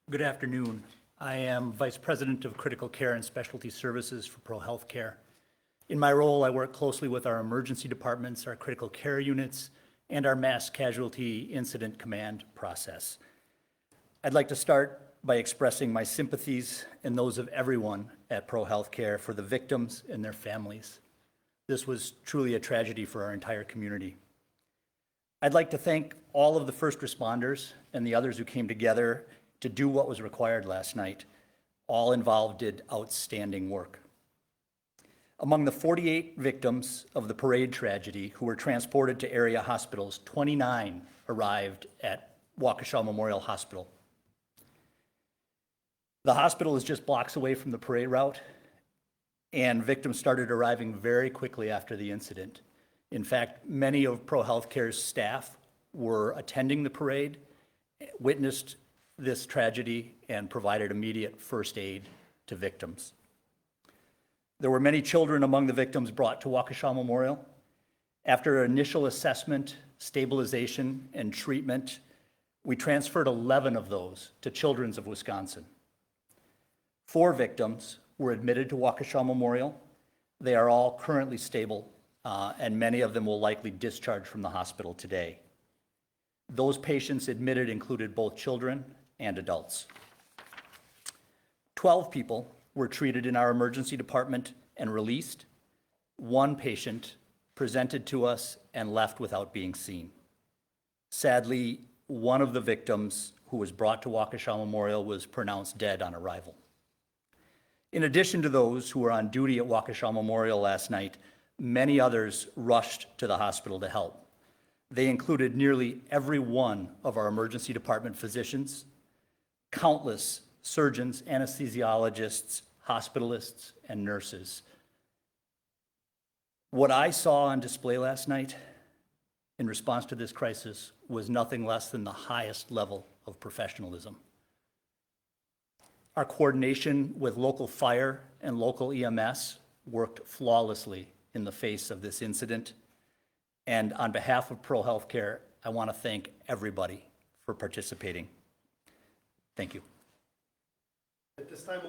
Good afternoon. I am Vice President of Critical Care and Specialty Services for Pro Healthcare. In my role, I work closely with our emergency departments, our critical care units, and our mass casualty incident command process. I'd like to start by expressing my sympathies and those of everyone at Pro Healthcare for the victims and their families. This was truly a tragedy for our entire community. I'd like to thank all of the first responders and the others who came together to do what was required last night. All involved did outstanding work. Among the 48 victims of the parade tragedy who were transported to area hospitals, 29 arrived at Waukesha Memorial Hospital. The hospital is just blocks away from the parade route, and victims started arriving very quickly after the incident. In fact, many of Pro Healthcare's staff were attending the parade, witnessed this tragedy, and provided immediate first aid to victims. There were many children among the victims brought to Waukesha Memorial. After initial assessment, stabilization, and treatment, we transferred 11 of those to Children's of Wisconsin. 4 victims were admitted to Waukesha Memorial. They are all currently stable, and many of them will likely discharge from the hospital today. Those patients admitted included both children and adults. 12 people were treated in our emergency department and released. 1 patient presented to us and left without being seen. Sadly, one of the victims who was brought to Waukesha Memorial was pronounced dead on arrival. In addition to those who were on duty at Waukesha Memorial last night, many others rushed to the hospital to help. They included nearly every one of our emergency department physicians, countless surgeons, anesthesiologists, hospitalists, and nurses. What I saw on display last night in response to this crisis was nothing less than the highest level of professionalism. Our coordination with local fire and local EMS worked flawlessly in the face of this incident. And on behalf of Pro Healthcare, I want to thank everybody for participating. Thank you. At this time,